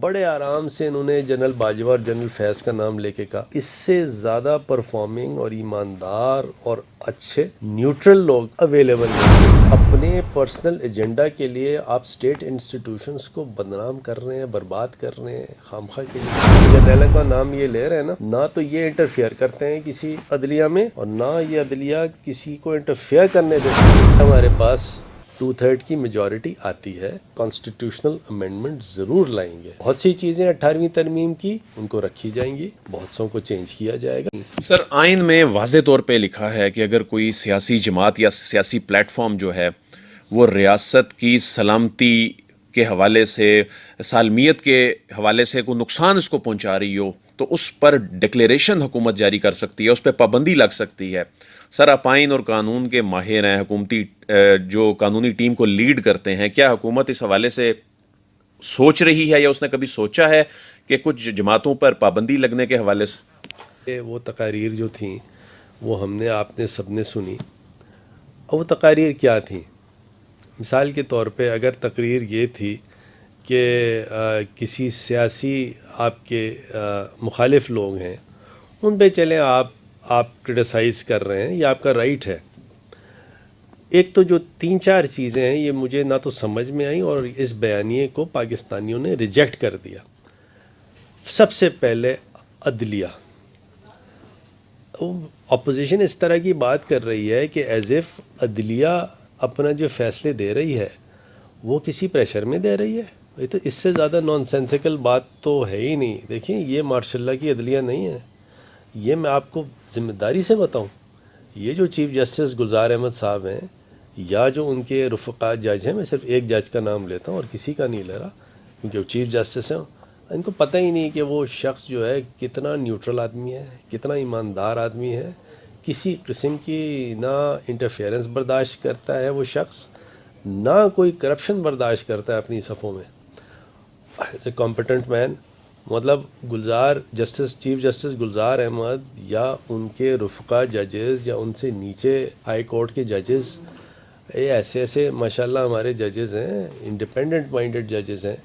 بڑے آرام سے انہوں نے جنرل باجوہ اور جنرل فیض کا نام لے کے کہا اس سے زیادہ پرفارمنگ اور ایماندار اور اچھے نیوٹرل لوگ اویلیبل ہیں۔ اپنے پرسنل ایجنڈا کے لیے آپ اسٹیٹ انسٹیٹیوشنز کو بدنام کر رہے ہیں، برباد کر رہے ہیں خامخواہ کے لیے۔ جرنیل کا نام یہ لے رہے ہیں نہ تو یہ انٹرفیئر کرتے ہیں کسی عدلیہ میں، اور نہ یہ عدلیہ کسی کو انٹرفیئر کرنے دیتے ہیں۔ ہمارے پاس 2/3 کی میجورٹی آتی ہے، کانسٹیٹیوشنل امینڈمنٹ ضرور لائیں گے۔ بہت سی چیزیں 18ویں ترمیم کی ان کو رکھی جائیں گی، بہت سوں کو چینج کیا جائے گا۔ سر، آئین میں واضح طور پہ لکھا ہے کہ اگر کوئی سیاسی جماعت یا سیاسی پلیٹ فارم جو ہے وہ ریاست کی سلامتی کے حوالے سے، سالمیت کے حوالے سے کوئی نقصان اس کو پہنچا رہی ہو تو اس پر ڈکلیریشن حکومت جاری کر سکتی ہے، اس پہ پابندی لگ سکتی ہے۔ سر، آپ آئین اور قانون کے ماہر ہیں، حکومتی جو قانونی ٹیم کو لیڈ کرتے ہیں، کیا حکومت اس حوالے سے سوچ رہی ہے یا اس نے کبھی سوچا ہے کہ کچھ جماعتوں پر پابندی لگنے کے حوالے سے؟ وہ تقاریر جو تھیں وہ ہم نے آپ نے سب نے سنی، اور وہ تقاریر کیا تھیں؟ مثال کے طور پہ اگر تقریر یہ تھی کہ کسی سیاسی آپ کے مخالف لوگ ہیں، ان پہ چلیں آپ کرٹیسائز کر رہے ہیں، یہ آپ کا رائٹ ہے۔ ایک تو جو 3-4 چیزیں ہیں یہ مجھے نہ تو سمجھ میں آئیں اور اس بیانیے کو پاکستانیوں نے ریجیکٹ کر دیا۔ سب سے پہلے عدلیہ، اپوزیشن اس طرح کی بات کر رہی ہے کہ ایز ایف عدلیہ اپنا جو فیصلے دے رہی ہے وہ کسی پریشر میں دے رہی ہے۔ یہ تو اس سے زیادہ نان سینسیکل بات تو ہے ہی نہیں۔ دیکھیں، یہ ماشاء اللہ کی عدلیہ نہیں ہے، یہ میں آپ کو ذمہ داری سے بتاؤں، یہ جو چیف جسٹس گلزار احمد صاحب ہیں یا جو ان کے رفقا جج ہیں، میں صرف ایک جج کا نام لیتا ہوں اور کسی کا نہیں لے رہا کیونکہ وہ چیف جسٹس ہیں، ان کو پتہ ہی نہیں کہ وہ شخص جو ہے کتنا نیوٹرل آدمی ہے، کتنا ایماندار آدمی ہے، کسی قسم کی نہ انٹرفیئرنس برداشت کرتا ہے وہ شخص، نہ کوئی کرپشن برداشت کرتا ہے اپنی صفوں میں۔ ایز اے کمپٹنٹ مین، مطلب چیف جسٹس گلزار احمد یا ان کے رفقا ججز یا ان سے نیچے ہائی کورٹ کے ججز، ایسے ماشاءاللہ ہمارے ججز ہیں، انڈیپینڈنٹ مائنڈڈ ججز ہیں،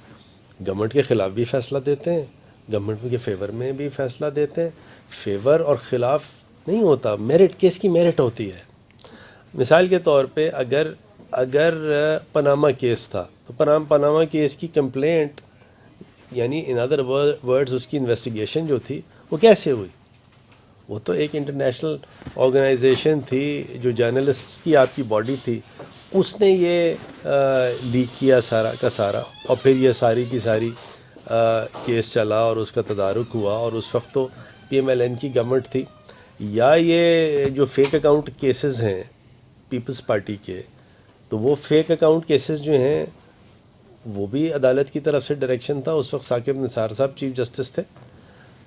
گورنمنٹ کے خلاف بھی فیصلہ دیتے ہیں، گورنمنٹ کے فیور میں بھی فیصلہ دیتے ہیں۔ فیور اور خلاف نہیں ہوتا، میرٹ، کیس کی میرٹ ہوتی ہے۔ مثال کے طور پہ اگر پاناما کیس تھا تو پاناما کیس کی کمپلینٹ، یعنی ان ادر ورڈز اس کی انویسٹیگیشن جو تھی وہ کیسے ہوئی؟ وہ تو ایک انٹرنیشنل آرگنائزیشن تھی جو جرنلسٹ کی آپ کی باڈی تھی، اس نے یہ لیک کیا سارا کا سارا، اور پھر یہ ساری کی ساری کیس چلا اور اس کا تدارک ہوا، اور اس وقت تو پی ایم ایل این کی گورنمنٹ تھی۔ یا یہ جو فیک اکاؤنٹ کیسز ہیں پیپلز پارٹی کے، تو وہ فیک اکاؤنٹ کیسز جو ہیں وہ بھی عدالت کی طرف سے ڈائریکشن تھا، اس وقت ثاقب نثار صاحب چیف جسٹس تھے۔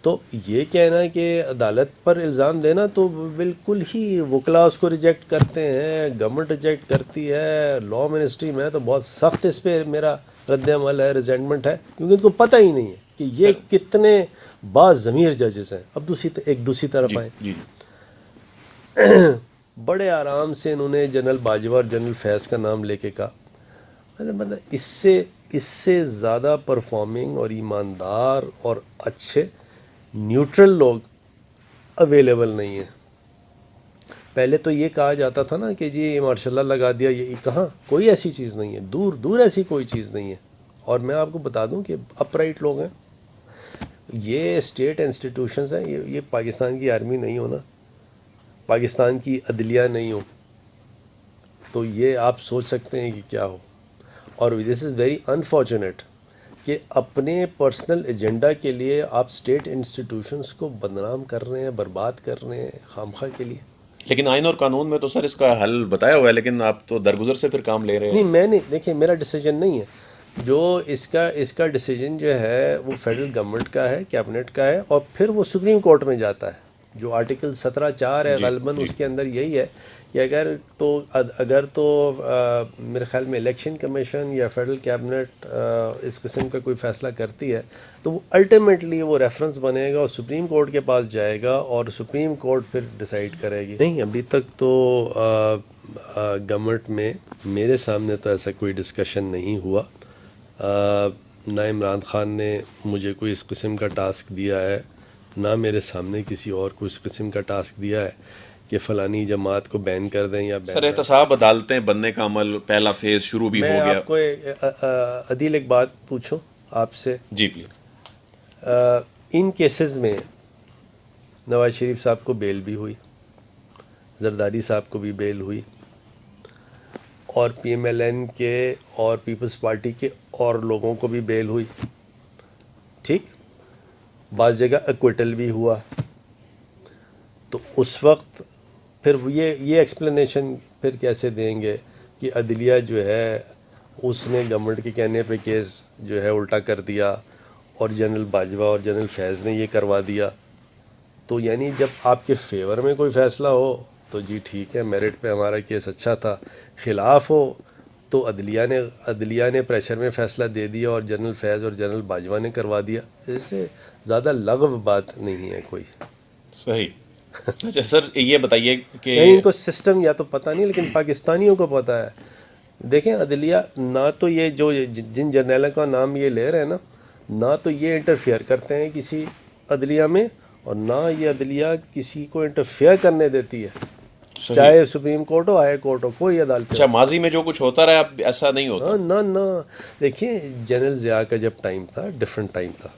تو یہ کہنا کہ عدالت پر الزام دینا تو بالکل ہی وکلا اس کو ریجیکٹ کرتے ہیں، گورنمنٹ ریجیکٹ کرتی ہے، لا منسٹری میں تو بہت سخت اس پہ میرا رد عمل ہے، ریزینٹمنٹ ہے، کیونکہ ان کو پتہ ہی نہیں ہے کہ یہ کتنے باضمیر ججز ہیں۔ اب دوسری طرف آئیں، بڑے آرام سے انہوں نے جنرل باجوہ اور جنرل فیض کا نام لے کے کہا، مطلب اس سے زیادہ پرفارمنگ اور ایماندار اور اچھے نیوٹرل لوگ اویلیبل نہیں ہیں۔ پہلے تو یہ کہا جاتا تھا نا کہ جی ماشاء اللہ لگا دیا، یہ کہاں، کوئی ایسی چیز نہیں ہے، دور دور ایسی کوئی چیز نہیں ہے۔ اور میں آپ کو بتا دوں کہ اپ رائٹ لوگ ہیں، یہ اسٹیٹ انسٹیٹیوشنز ہیں، یہ پاکستان کی آرمی نہیں ہونا، پاکستان کی عدلیہ نہیں ہو، تو یہ آپ سوچ سکتے ہیں کہ کیا ہو۔ اور دس از ویری انفارچونیٹ کہ اپنے پرسنل ایجنڈا کے لیے آپ اسٹیٹ انسٹیٹیوشنز کو بدنام کر رہے ہیں، برباد کر رہے ہیں خامخواہ کے لیے۔ لیکن آئین اور قانون میں تو سر اس کا حل بتایا ہوا ہے، لیکن آپ تو درگزر سے پھر کام لے رہے ہیں۔ نہیں، میں نہیں، دیکھیں میرا ڈیسیجن نہیں ہے، جو اس کا ڈیسیجن جو ہے وہ فیڈرل گورنمنٹ کا ہے، کیبنٹ کا ہے، اور پھر وہ سپریم کورٹ میں جاتا ہے۔ جو آرٹیکل 17(4) ہے غالباً اس کے اندر یہی ہے کہ اگر تو میرے خیال میں الیکشن کمیشن یا فیڈرل کیبنٹ اس قسم کا کوئی فیصلہ کرتی ہے تو وہ الٹیمیٹلی وہ ریفرنس بنے گا اور سپریم کورٹ کے پاس جائے گا، اور سپریم کورٹ پھر ڈیسائیڈ کرے گی۔ نہیں، ابھی تک تو گورنمنٹ میں میرے سامنے تو ایسا کوئی ڈسکشن نہیں ہوا۔ نہ عمران خان نے مجھے کوئی اس قسم کا ٹاسک دیا ہے، نہ میرے سامنے کسی اور کو اس قسم کا ٹاسک دیا ہے کہ فلانی جماعت کو بین کر دیں یا سر بین. احتساب عدالتیں بننے کا عمل پہلا فیز شروع بھی میں ہو گیا. آپ کو عدیل ایک بات پوچھوں آپ سے. جی پلیز. ان کیسز میں نواز شریف صاحب کو بیل بھی ہوئی، زرداری صاحب کو بھی بیل ہوئی، اور پی ایم ایل این کے اور پیپلز پارٹی کے اور لوگوں کو بھی بیل ہوئی. ٹھیک، بعض جگہ ایکویٹل بھی ہوا. تو اس وقت پھر یہ ایکسپلینیشن پھر کیسے دیں گے کہ عدلیہ جو ہے اس نے گورنمنٹ کے کہنے پہ کیس جو ہے الٹا کر دیا اور جنرل باجوہ اور جنرل فیض نے یہ کروا دیا. تو یعنی جب آپ کے فیور میں کوئی فیصلہ ہو تو جی ٹھیک ہے، میرٹ پہ ہمارا کیس اچھا تھا، خلاف ہو تو عدلیہ نے پریشر میں فیصلہ دے دیا اور جنرل فیض اور جنرل باجوہ نے کروا دیا. اس سے زیادہ لغو بات نہیں ہے کوئی. صحیح. اچھا سر یہ بتائیے کہ یعنی ان کو سسٹم یا تو پتہ نہیں، لیکن پاکستانیوں کو پتہ ہے. دیکھیں عدلیہ نہ تو یہ جو جن جرنیلوں کا نام یہ لے رہے ہیں نا، نہ تو یہ انٹرفیئر کرتے ہیں کسی عدلیہ میں، اور نہ یہ عدلیہ کسی کو انٹرفیئر کرنے دیتی ہے. چاہے سپریم کورٹ ہو، ہائی کورٹ ہو، کوئی عدالت. اچھا ماضی میں جو کچھ ہوتا رہا اب ایسا نہیں ہوتا. نہ دیکھیں جنرل ضیاء کا جب ٹائم تھا ڈفرینٹ ٹائم تھا.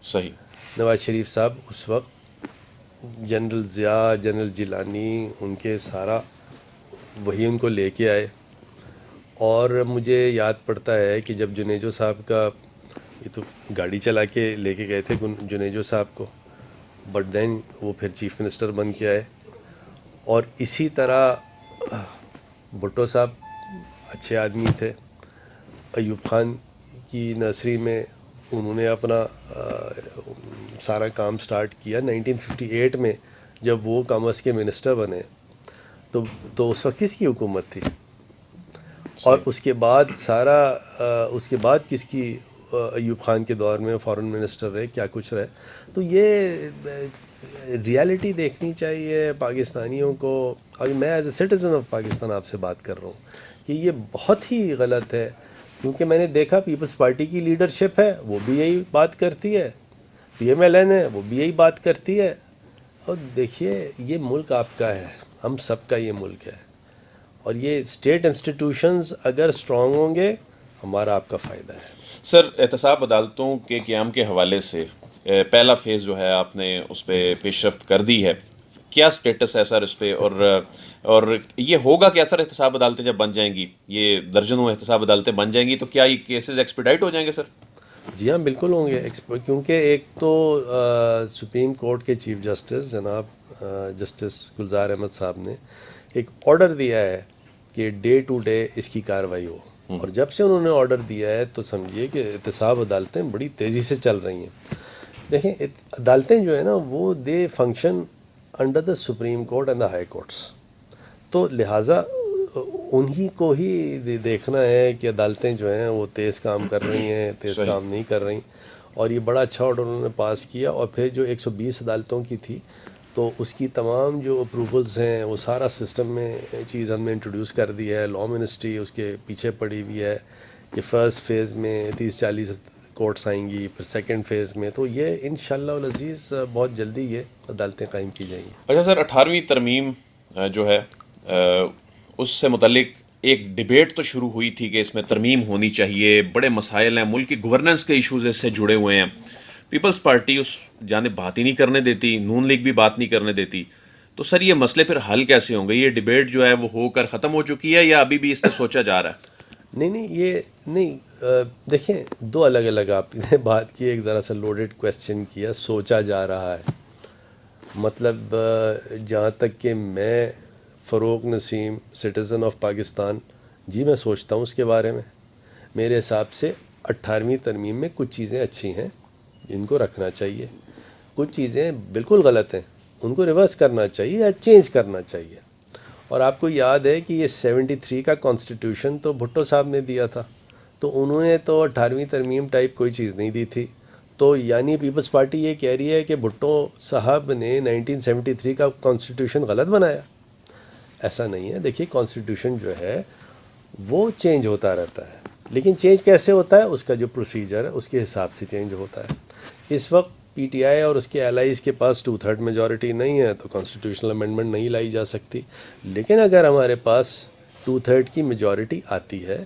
صحیح. نواز شریف صاحب اس وقت جنرل ضیاء، جنرل جیلانی، ان کے سارا وہی ان کو لے کے آئے. اور مجھے یاد پڑتا ہے کہ جب جنیجو صاحب کا یہ تو گاڑی چلا کے لے کے گئے تھے جنیجو صاحب کو، بٹ دین وہ پھر چیف منسٹر بن کے آئے. اور اسی طرح بھٹو صاحب اچھے آدمی تھے. ایوب خان کی نرسری میں انہوں نے اپنا سارا کام سٹارٹ کیا. 1958 میں جب وہ کامرس کے منسٹر بنے تو اس وقت کس کی حکومت تھی؟ اور اس کے بعد کس کی ایوب خان کے دور میں فارن منسٹر رہے، کیا کچھ رہے. تو یہ ریالٹی دیکھنی چاہیے پاکستانیوں کو. ابھی میں as a citizen of Pakistan آپ سے بات کر رہا ہوں کہ یہ بہت ہی غلط ہے، کیونکہ میں نے دیکھا پیپلز پارٹی کی لیڈرشپ ہے وہ بھی یہی بات کرتی ہے، پی ایم ایل این ہے وہ بھی یہی بات کرتی ہے. اور دیکھیے یہ ملک آپ کا ہے، ہم سب کا یہ ملک ہے، اور یہ اسٹیٹ انسٹیٹیوشنز اگر اسٹرانگ ہوں گے ہمارا آپ کا فائدہ ہے. سر احتساب عدالتوں کے قیام کے حوالے سے پہلا فیز جو ہے آپ نے اس پہ پیش رفت کر دی ہے، کیا سٹیٹس ہے سر اس پہ؟ اور یہ ہوگا کیا سر احتساب عدالتیں جب بن جائیں گی، یہ درجنوں احتساب عدالتیں بن جائیں گی تو کیا یہ کیسز ایکسپیڈائٹ ہو جائیں گے سر؟ جی ہاں بالکل ہوں گے، کیونکہ ایک تو سپریم کورٹ کے چیف جسٹس جناب جسٹس گلزار احمد صاحب نے ایک آرڈر دیا ہے کہ ڈے ٹو ڈے اس کی کارروائی ہو. اور جب سے انہوں نے آرڈر دیا ہے تو سمجھیے کہ احتساب عدالتیں بڑی تیزی سے چل رہی ہیں. دیکھیں عدالتیں جو ہیں نا وہ they function under the supreme court and the high courts. تو لہٰذا انہی کو ہی دیکھنا ہے کہ عدالتیں جو ہیں وہ تیز کام کر رہی ہیں، تیز کام نہیں کر رہی. اور یہ بڑا اچھا آرڈر انہوں نے پاس کیا. اور پھر جو 120 عدالتوں کی تھی تو اس کی تمام جو اپروولز ہیں وہ سارا سسٹم میں چیز ہم نے انٹروڈیوس کر دی ہے. لا منسٹری اس کے پیچھے پڑی ہوئی ہے کہ فرسٹ فیز میں 30-40 کورٹس آئیں گی، پھر سیکنڈ فیز میں. تو یہ انشاءاللہ العزیز بہت جلدی یہ عدالتیں قائم کی جائیں گی. اچھا سر 18ویں ترمیم جو ہے اس سے متعلق ایک ڈیبیٹ تو شروع ہوئی تھی کہ اس میں ترمیم ہونی چاہیے، بڑے مسائل ہیں، ملک کی گورننس کے ایشوز اس سے جڑے ہوئے ہیں. پیپلز پارٹی اس جانب بات ہی نہیں کرنے دیتی، نون لیگ بھی بات نہیں کرنے دیتی. تو سر یہ مسئلے پھر حل کیسے ہوں گے؟ یہ ڈیبیٹ جو ہے وہ ہو کر ختم ہو چکی ہے یا ابھی بھی اس پہ سوچا جا رہا ہے؟ نہیں دیکھیں دو الگ الگ آپ نے بات کی. ایک ذرا سا لوڈڈ کویسچن کیا، سوچا جا رہا ہے. مطلب جہاں تک کہ میں فروغ نسیم سٹیزن آف پاکستان، جی میں سوچتا ہوں اس کے بارے میں. میرے حساب سے 18ویں ترمیم میں کچھ چیزیں اچھی ہیں جن کو رکھنا چاہیے، کچھ چیزیں بالکل غلط ہیں ان کو ریورس کرنا چاہیے یا چینج کرنا چاہیے. اور آپ کو یاد ہے کہ یہ 73 کا کانسٹیٹیوشن تو بھٹو صاحب نے دیا تھا، تو انہوں نے تو 18ویں ترمیم ٹائپ کوئی چیز نہیں دی تھی. تو یعنی پیپلز پارٹی یہ کہہ رہی ہے کہ بھٹو صاحب نے 1973 کا کانسٹیٹیوشن غلط بنایا. ایسا نہیں ہے. دیکھیے کانسٹیٹیوشن جو ہے وہ چینج ہوتا رہتا ہے. لیکن چینج کیسے ہوتا ہے؟ اس کا جو پروسیجر ہے اس کے حساب سے چینج ہوتا ہے. اس وقت پی ٹی آئی اور اس کے الائز کے پاس 2/3 میجورٹی نہیں ہے تو کانسٹیٹیوشنل امینڈمنٹ نہیں لائی جا سکتی. لیکن اگر ہمارے پاس 2/3 کی میجورٹی آتی ہے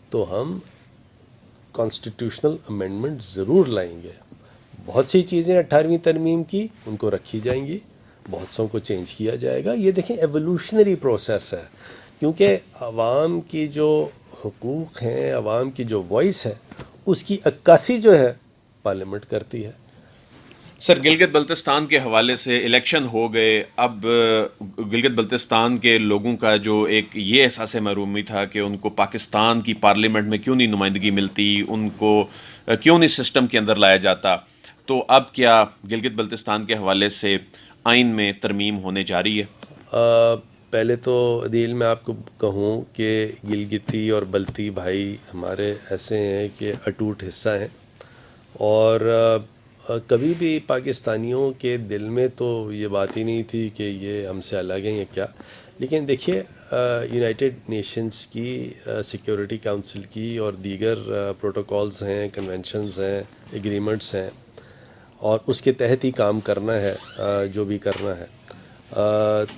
تو ہم کانسٹیٹیوشنل امینڈمنٹ ضرور لائیں گے. بہت سی چیزیں 18ویں ترمیم کی ان کو رکھی جائیں گی، بہت سوں کو چینج کیا جائے گا. یہ دیکھیں ایولیوشنری پروسیس ہے، کیونکہ عوام کی جو حقوق ہیں، عوام کی جو وائس ہے، اس کی عکاسی جو ہے پارلیمنٹ کرتی ہے. سر، گلگت بلتستان کے حوالے سے الیکشن ہو گئے. اب گلگت بلتستان کے لوگوں کا جو ایک یہ احساس محرومی تھا کہ ان کو پاکستان کی پارلیمنٹ میں کیوں نہیں نمائندگی ملتی، ان کو کیوں نہیں سسٹم کے اندر لایا جاتا، تو اب کیا گلگت بلتستان کے حوالے سے آئین میں ترمیم ہونے جا رہی ہے؟ پہلے تو عدیل میں آپ کو کہوں کہ گلگتی اور بلتی بھائی ہمارے ایسے ہیں کہ اٹوٹ حصہ ہیں، اور کبھی بھی پاکستانیوں کے دل میں تو یہ بات ہی نہیں تھی کہ یہ ہم سے الگ ہیں یا کیا. لیکن دیکھیے، یونائٹڈ نیشنز کی سیکیورٹی کاؤنسل کی اور دیگر پروٹوکولز ہیں، کنونشنز ہیں، ایگریمنٹس ہیں، اور اس کے تحت ہی کام کرنا ہے جو بھی کرنا ہے.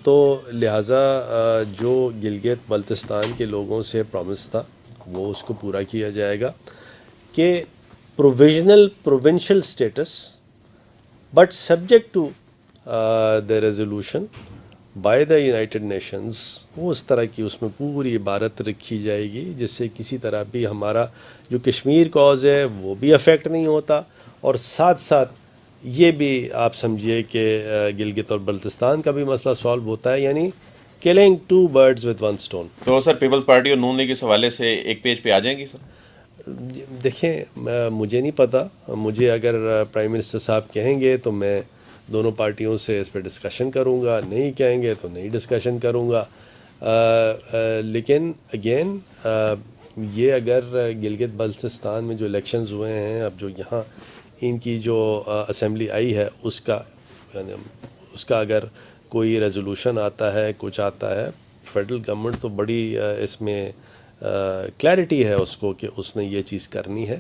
تو لہٰذا جو گلگت بلتستان کے لوگوں سے پرومس تھا وہ اس کو پورا کیا جائے گا کہ provisional provincial status but subject to the resolution by the United Nations, وہ اس طرح کی اس میں پوری عبارت رکھی جائے گی جس سے کسی طرح بھی ہمارا جو کشمیر کاز ہے وہ بھی افیکٹ نہیں ہوتا، اور ساتھ ساتھ یہ بھی آپ سمجھیے کہ گلگت اور بلتستان کا بھی مسئلہ سالو ہوتا ہے، یعنی killing 2 birds with 1 stone. تو سر، پیپلز پارٹی اور نون لیگ اس حوالے سے ایک پیج پہ آ جائیں گی سر؟ دیکھیں، مجھے نہیں پتہ، مجھے اگر پرائم منسٹر صاحب کہیں گے تو میں دونوں پارٹیوں سے اس پہ ڈسکشن کروں گا، نہیں کہیں گے تو نہیں ڈسکشن کروں گا. لیکن اگین یہ اگر گلگت بلتستان میں جو الیکشنز ہوئے ہیں، اب جو یہاں ان کی جو اسمبلی آئی ہے اس کا اگر کوئی ریزولوشن آتا ہے، کچھ آتا ہے، فیڈرل گورنمنٹ تو بڑی اس میں کلیئرٹی ہے اس کو کہ اس نے یہ چیز کرنی ہے،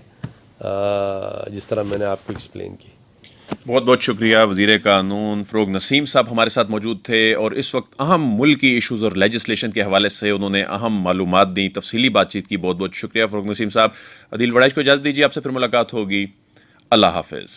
جس طرح میں نے آپ کو ایکسپلین کی. بہت بہت شکریہ. وزیر قانون فروغ نسیم صاحب ہمارے ساتھ موجود تھے اور اس وقت اہم ملکی ایشوز اور لیجسلیشن کے حوالے سے انہوں نے اہم معلومات دیں، تفصیلی بات چیت کی. بہت بہت شکریہ فروغ نسیم صاحب. عدیل وڑائچ کو اجازت دیجیے، آپ سے پھر ملاقات ہوگی. اللہ حافظ.